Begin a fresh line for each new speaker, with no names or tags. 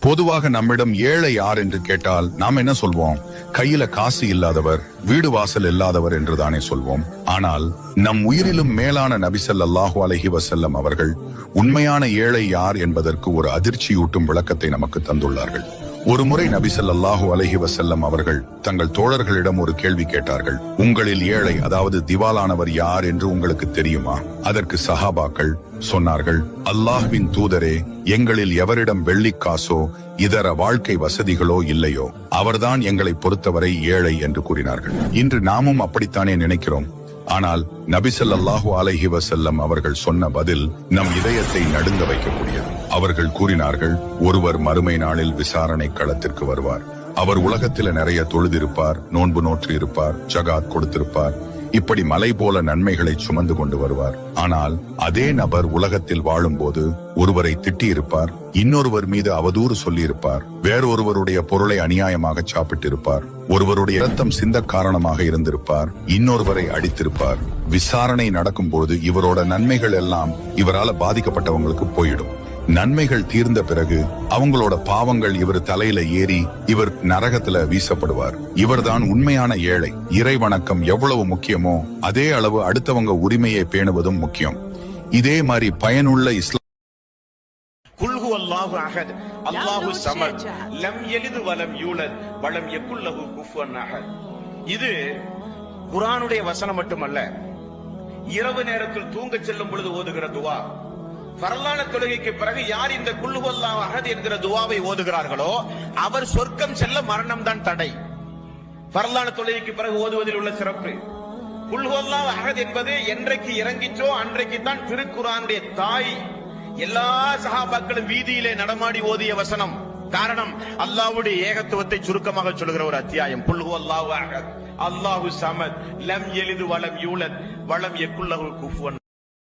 பொதுவாக நம்மிடம் ஏழை யார் என்று கேட்டால் நாம் என்ன சொல்வோம்? கையில காசு இல்லாதவர், வீடு வாசல் இல்லாதவர் என்றுதானே சொல்வோம். ஆனால் நம் உயிரிலும் மேலான நபி ஸல்லல்லாஹு அலைஹி வஸல்லம் அவர்கள் உண்மையான ஏழை யார் என்பதற்கு ஒரு அதிர்ச்சியூட்டும் விளக்கத்தை நமக்கு தந்துள்ளார்கள். ஒரு முறை நபி ஸல்லல்லாஹு அலைஹி வஸல்லம் அவர்கள் தங்கள் தோழர்களிடம் ஒரு கேள்வி கேட்டார்கள். உங்களில் ஏழை, அதாவது திவாலானவர் யார் என்று உங்களுக்கு தெரியுமா? அதற்கு சஹாபாக்கள் சொன்னார்கள், அல்லாஹ்வின் தூதரே, எங்களில் எவரிடம் வெள்ளிக்காசோ இதர வாழ்க்கை வசதிகளோ இல்லையோ அவர்தான் எங்களை பொறுத்தவரை ஏழை என்று கூறினார்கள். இன்று நாமும் அப்படித்தானே நினைக்கிறோம். ஆனால் நபி ஸல்லல்லாஹு அலைஹி வஸல்லம் அவர்கள் சொன்ன பதில் நம் இதயத்தை நடுங்க வைக்கக்கூடியது. அவர்கள் கூறினார்கள், ஒருவர் மறுமை நாளில் விசாரணை களத்திற்கு வருவார். அவர் உலகத்தில நிறைய தொழுதிருப்பார், நோன்பு நோற்று இருப்பார், ஜகாத் கொடுத்திருப்பார், இப்படி மலை போல நன்மைகளை சுமந்து கொண்டு வருவார். ஆனால் அதே நபர் உலகத்தில் வாழும் போது ஒருவரை திட்டியிருப்பார், இன்னொருவர் மீது அவதூறு சொல்லியிருப்பார், வேறொருவருடைய பொருளை அநியாயமாக சாப்பிட்டிருப்பார், ஒருவருடைய இரத்தம் சிந்த காரணமாக இருந்திருப்பார், இன்னொருவரை அடித்திருப்பார். விசாரணை நடக்கும் போது இவரோட நன்மைகள் எல்லாம் இவரால பாதிக்கப்பட்டவங்களுக்கு போயிடும். நன்மைகள் தீர்ந்த பிறகு அவங்களோட பாவங்கள் இவர் தலையில ஏறி இவர் நரகத்துல வீசப்படுவார். இவர்தான் உண்மையான ஏழை. இறை வணக்கம் எவ்வளவு முக்கியமோ அதே அளவு அடுத்தவங்க உரிமையை பேணுவதும் முக்கியம். இதே மாதிரி பயனுள்ள இஸ்லாம்
குல் ஹுவல்லாஹு அஹத் அல்லாஹு ஸமத் லம் யலித் வலம் யூலத் வலம் யகுல் லஹு குஃபுவன் அஹத். இது குர்ஆனுடைய வசனம் மட்டுமல்ல, இரவு நேரத்தில் தூங்க செல்லும் பொழுது ஓதுகிற துவா. ஃபர்லான தொழுகைக்கு பிறகு யார் இந்த குல் ஹுவல்லாஹு அஹத் என்கிற துவாவை ஓதுகிறார்களோ அவர் சொர்க்கம் செல்ல மரணம் தான் தடை. ஃபர்லான தொழுகைக்கு பிறகு ஓதுவதில் உள்ள சிறப்பு. குல் ஹுவல்லாஹு அஹத் என்பது என்றைக்கு இறங்கிச்சோ அன்றைக்கு தான் திருக்குர்ஆனுடைய தாய் எல்லா சஹாபாக்களும் வீதியிலே நடமாடி ஓதிய வசனம். காரணம், அல்லாஹ்வுடைய ஏகத்துவத்தை சுருக்கமாக சொல்லுகிற ஒரு அத்தியாயம். குல் ஹுவல்லாஹு அஹத் அல்லாஹு ஸமத் லம் யலித் வலம் யூலத் வலம் யகுல் லஹு குஃபுவன்